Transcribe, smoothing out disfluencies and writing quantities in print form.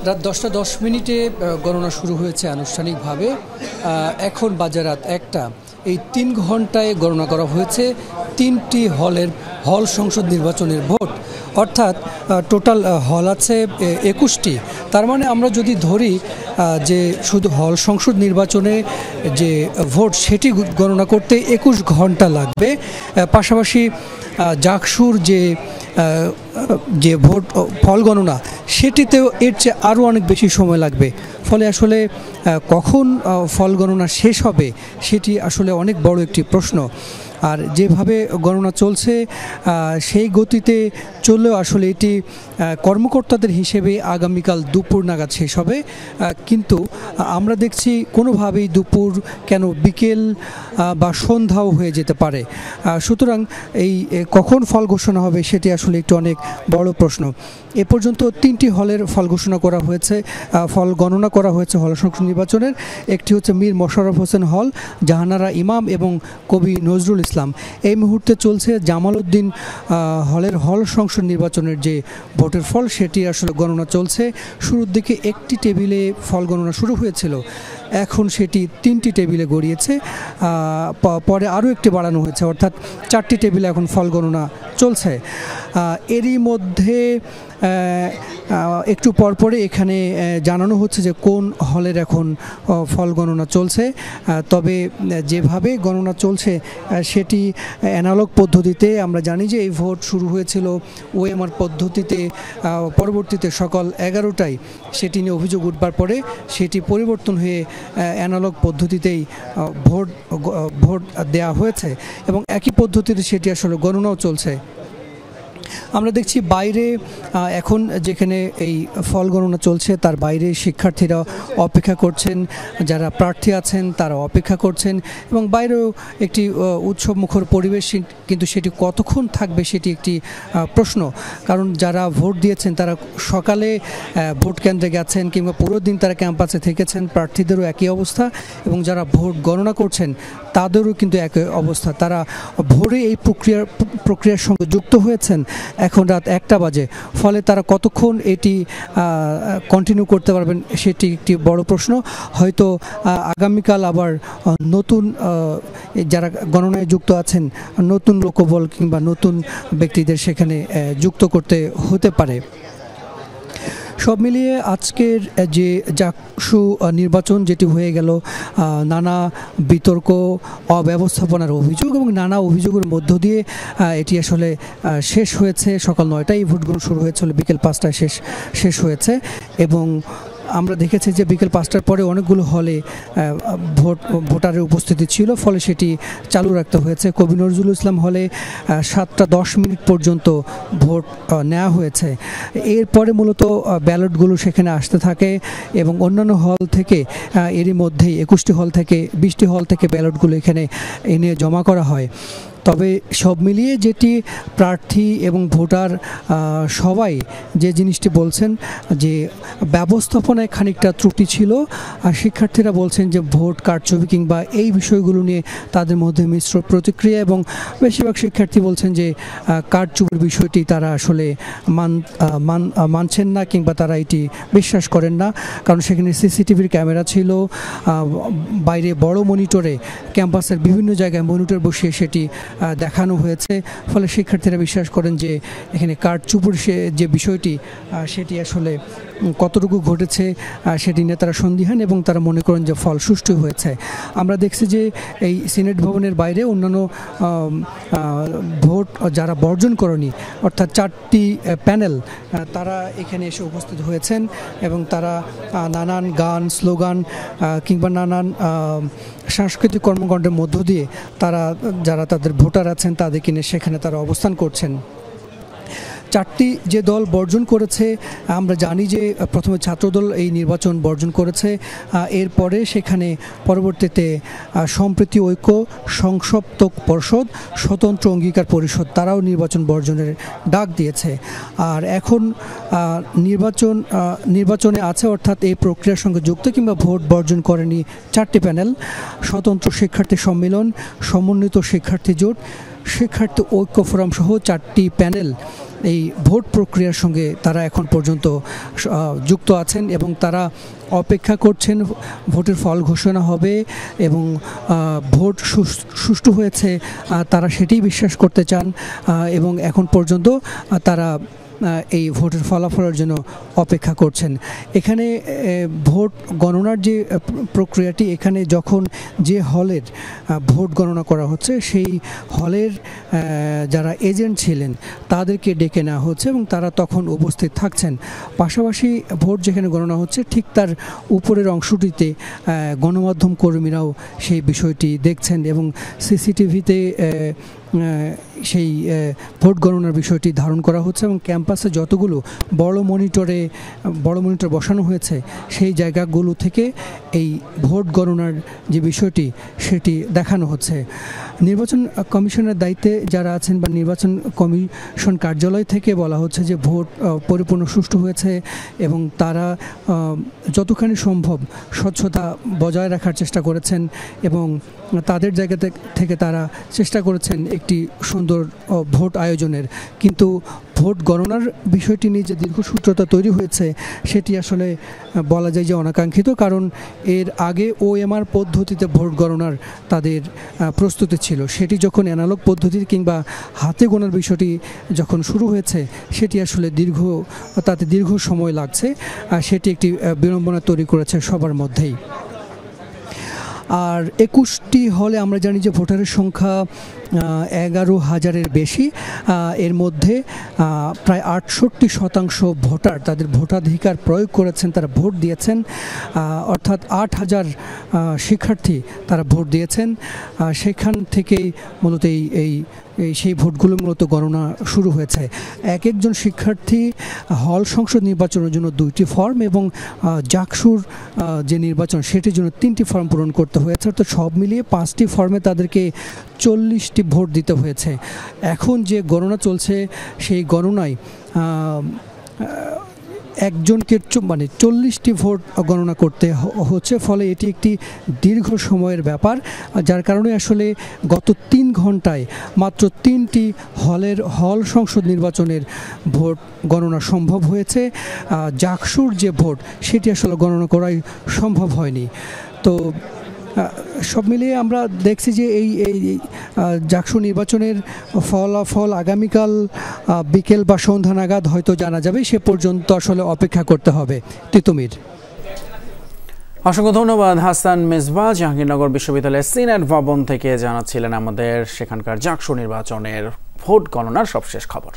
রাত 10টা 10 মিনিটে গণনা শুরু হয়েছে আনুষ্ঠানিকভাবে। এখন বাজে রাত 1টা। এই 3 ঘন্টায় গণনা করা হয়েছে 3টি হল সংসদ নির্বাচনের ভোট, অর্থাৎ টোটাল হল আছে 21টি। তার মানে আমরা যদি ধরি যে শুধু হল সংসদ নির্বাচনে যে ভোট সেটি গণনা করতে 21 ঘন্টা লাগবে, পাশাপাশি জাকসুর যে ভোট ফল গণনা সেটিতেও এর চেয়ে আরও অনেক বেশি সময় লাগবে। ফলে আসলে কখন ফল গণনা শেষ হবে সেটি আসলে অনেক বড় একটি প্রশ্ন। আর যেভাবে গণনা চলছে সেই গতিতে চললেও আসলে এটি কর্মকর্তাদের হিসেবে আগামীকাল দুপুর নাগাদ শেষ হবে, কিন্তু আমরা দেখছি কোনোভাবেই দুপুর কেন বিকেল বা সন্ধ্যাও হয়ে যেতে পারে। সুতরাং এই কখন ফল ঘোষণা হবে সেটি আসলে একটু অনেক বড় প্রশ্ন। এ পর্যন্ত 3টি হলের ফল ঘোষণা করা হয়েছে, ফল গণনা করা হয়েছে হল সংসদ নির্বাচনের। একটি হচ্ছে মীর মোশাররফ হোসেন হল, জাহানারা ইমাম এবং কবি নজরুল ইসলাম। এই মুহূর্তে চলছে জামাল উদ্দিন হলের হল সংসদ নির্বাচনের যে ভোটের ফল সেটি আসলে গণনা চলছে। শুরুর দিকে একটি টেবিলে ফল গণনা শুরু হয়েছিল, এখন সেটি 3টি টেবিলে গড়িয়েছে, পরে আরও একটি বাড়ানো হয়েছে, অর্থাৎ 4টি টেবিলে এখন ফল গণনা চলছে। এরই মধ্যে একটু পরপরে এখানে জানানো হচ্ছে যে কোন হলের এখন ফল গণনা চলছে। তবে যেভাবে গণনা চলছে সেটি অ্যানালগ পদ্ধতিতে। আমরা জানি যে এই ভোট শুরু হয়েছিল ওএমআর পদ্ধতিতে, পরবর্তীতে সকাল 11টায় সেটি নিয়ে অভিযোগ উঠবার পরে সেটি পরিবর্তন হয়ে অ্যানালগ পদ্ধতিতেই ভোট দেওয়া হয়েছে এবং একই পদ্ধতিতে সেটি আসলে গণনাও চলছে। আমরা দেখছি বাইরে এখন যেখানে এই ফল গণনা চলছে তার বাইরে শিক্ষার্থীরা অপেক্ষা করছেন, যারা প্রার্থী আছেন তারা অপেক্ষা করছেন এবং বাইরেও একটি উৎসবমুখর পরিবেশ, কিন্তু সেটি কতক্ষণ থাকবে সেটি একটি প্রশ্ন। কারণ যারা ভোট দিয়েছেন তারা সকালে ভোট কেন্দ্রে গেছেন কিংবা পুরো দিন তারা ক্যাম্পাসে থেকেছেন, প্রার্থীদেরও একই অবস্থা এবং যারা ভোট গণনা করছেন তাদেরও কিন্তু একই অবস্থা। তারা ভোরে এই প্রক্রিয়ার সঙ্গে যুক্ত হয়েছেন এখন রাত 1টা বাজে। ফলে তারা কতক্ষণ এটি কন্টিনিউ করতে পারবেন সেটি একটি বড় প্রশ্ন। হয়তো আগামীকাল আবার নতুন যারা গণনায় যুক্ত আছেন নতুন লোকবল কিংবা নতুন ব্যক্তিদের সেখানে যুক্ত করতে হতে পারে। সব মিলিয়ে আজকের যে জাকসু নির্বাচন যেটি হয়ে গেল, নানা বিতর্ক, অব্যবস্থাপনার অভিযোগ এবং নানা অভিযোগের মধ্য দিয়ে এটি আসলে শেষ হয়েছে। সকাল 9টায় ভোটগ্রহণ শুরু হয়েছিল, বিকেল 5টায় শেষ হয়েছে এবং আমরা দেখেছি যে বিকেল 5টার পরে অনেকগুলো হলে ভোটারের উপস্থিতি ছিল, ফলে সেটি চালু রাখতে হয়েছে। কবি নজরুল ইসলাম হলে 7টা 10 মিনিট পর্যন্ত ভোট নেওয়া হয়েছে। এরপরে মূলত ব্যালটগুলো সেখানে আসতে থাকে এবং অন্যান্য হল থেকে এরই মধ্যেই 21টি হল থেকে 20টি হল থেকে ব্যালটগুলো এখানে এনে জমা করা হয়। তবে সব মিলিয়ে যেটি প্রার্থী এবং ভোটার সবাই যে জিনিসটি বলছেন যে ব্যবস্থাপনায় খানিকটা ত্রুটি ছিল, আর শিক্ষার্থীরা বলছেন যে ভোট কারচুপি কিংবা এই বিষয়গুলো নিয়ে তাদের মধ্যে মিশ্র প্রতিক্রিয়া এবং বেশিরভাগ শিক্ষার্থী বলছেন যে কারচুপির বিষয়টি তারা আসলে মানছেন না কিংবা তারা এটি বিশ্বাস করেন না। কারণ সেখানে সিসিটিভির ক্যামেরা ছিল, বাইরে বড় মনিটরে ক্যাম্পাসের বিভিন্ন জায়গায় মনিটর বসিয়ে সেটি দেখানো হয়েছে। ফলে শিক্ষার্থীরা বিশ্বাস করেন যে এখানে কারচুপির যে বিষয়টি সেটি আসলে কতটুকু ঘটেছে সেটি নিয়ে তারা সন্দিহান এবং তারা মনে করেন যে ফল সুষ্ঠু হয়েছে। আমরা দেখছি যে এই সিনেট ভবনের বাইরে অন্যান্য ভোট যারা বর্জন করেনি, অর্থাৎ 4টি প্যানেল, তারা এখানে এসে উপস্থিত হয়েছেন এবং তারা নানান গান, স্লোগান কিংবা নানান সাংস্কৃতিক কর্মকাণ্ডের মধ্য দিয়ে তারা যারা তাদের ভোটার আছেন তাদেরকে নিয়ে সেখানে তারা অবস্থান করছেন। 4টি যে দল বর্জন করেছে, আমরা জানি যে প্রথমে ছাত্রদল এই নির্বাচন বর্জন করেছে, এরপরে সেখানে পরবর্তীতে সম্প্রীতি ঐক্য, সংসপ্তক পর্ষদ, স্বতন্ত্র অঙ্গীকার পরিষদ তারাও নির্বাচন বর্জনের ডাক দিয়েছে। আর এখন নির্বাচনে আছে, অর্থাৎ এই প্রক্রিয়ার সঙ্গে যুক্ত কিংবা ভোট বর্জন করেনি 4টি প্যানেল: স্বতন্ত্র শিক্ষার্থী সম্মেলন, সমন্বিত শিক্ষার্থী জোট, শিক্ষার্থী ঐক্য ফোরাম সহ 4টি প্যানেল এই ভোট প্রক্রিয়ার সঙ্গে তারা এখন পর্যন্ত যুক্ত আছেন এবং তারা অপেক্ষা করছেন ভোটের ফল ঘোষণা হবে এবং ভোট সুষ্ঠু হয়েছে তারা সেটাই বিশ্বাস করতে চান এবং এখন পর্যন্ত তারা এই ভোটের ফলাফলের জন্য অপেক্ষা করছেন। এখানে ভোট গণনার যে প্রক্রিয়াটি, এখানে যখন যে হলের ভোট গণনা করা হচ্ছে সেই হলের যারা এজেন্ট ছিলেন তাদেরকে ডেকে নেওয়া হচ্ছে এবং তারা তখন উপস্থিত থাকছেন। পাশাপাশি ভোট যেখানে গণনা হচ্ছে ঠিক তার উপরের অংশটিতে গণমাধ্যম কর্মীরাও সেই বিষয়টি দেখছেন এবং সিসিটিভিতে সেই ভোট গণনার বিষয়টি ধারণ করা হচ্ছে এবং ক্যাম্পাসে যতগুলো বড় মনিটর বসানো হয়েছে সেই জায়গাগুলো থেকে এই ভোট গণনার যে বিষয়টি সেটি দেখানো হচ্ছে। নির্বাচন কমিশনের দায়িত্বে যারা আছেন বা নির্বাচন কমিশন কার্যালয় থেকে বলা হচ্ছে যে ভোট পরিপূর্ণ সুষ্ঠু হয়েছে এবং তারা যতখানি সম্ভব স্বচ্ছতা বজায় রাখার চেষ্টা করেছেন এবং তাদের জায়গা থেকে তারা চেষ্টা করেছেন একটি সুন্দর ভোট আয়োজনের। কিন্তু ভোট গণনার বিষয়টি নিয়ে যে দীর্ঘসূত্রতা তৈরি হয়েছে সেটি আসলে বলা যায় যে অনাকাঙ্ক্ষিত, কারণ এর আগে OMR পদ্ধতিতে ভোট গণনার তাদের প্রস্তুতি ছিল। সেটি যখন অ্যানালগ পদ্ধতি কিংবা হাতে গোনার বিষয়টি যখন শুরু হয়েছে সেটি আসলে তাতে দীর্ঘ সময় লাগছে, সেটি একটি বিড়ম্বনা তৈরি করেছে সবার মধ্যেই। আর 21টি হলে আমরা জানি যে ভোটারের সংখ্যা 11,000-এর বেশি। এর মধ্যে প্রায় 68% ভোটার তাদের ভোটাধিকার প্রয়োগ করেছেন, তারা ভোট দিয়েছেন, অর্থাৎ 8,000 শিক্ষার্থী তারা ভোট দিয়েছেন। সেখান থেকেই মূলত সেই ভোটগুলো মূলত গণনা শুরু হয়েছে। একজন শিক্ষার্থী হল সংসদ নির্বাচনের জন্য 2টি ফর্ম এবং জাকসুর যে নির্বাচন সেটির জন্য 3টি ফর্ম পূরণ করতে হয়েছে, অর্থাৎ সব মিলিয়ে 5টি ফর্মে তাদেরকে 40টি ভোট দিতে হয়েছে। এখন যে গণনা চলছে সেই গণনায় একজনকে 40টি ভোট গণনা করতে হচ্ছে, ফলে এটি একটি দীর্ঘ সময়ের ব্যাপার, যার কারণে আসলে গত 3 ঘন্টায় মাত্র 3টি হল সংসদ নির্বাচনের ভোট গণনা সম্ভব হয়েছে। জাকসুর যে ভোট সেটি আসলে গণনা করাই সম্ভব হয়নি। তো সব মিলিয়ে আমরা দেখছি যে এই জাকসু নির্বাচনের ফলাফল আগামীকাল বিকেল বা সন্ধ্যা নাগাদ হয়তো জানা যাবে, সে পর্যন্ত আসলে অপেক্ষা করতে হবে। তিতুমির। অসংখ্য ধন্যবাদ হাসান মেজবা। জাহাঙ্গীরনগর বিশ্ববিদ্যালয়ের সিনেট ভবন থেকে জানাচ্ছিলেন আমাদের সেখানকার জাকসু নির্বাচনের ভোট গণনার সবশেষ খবর।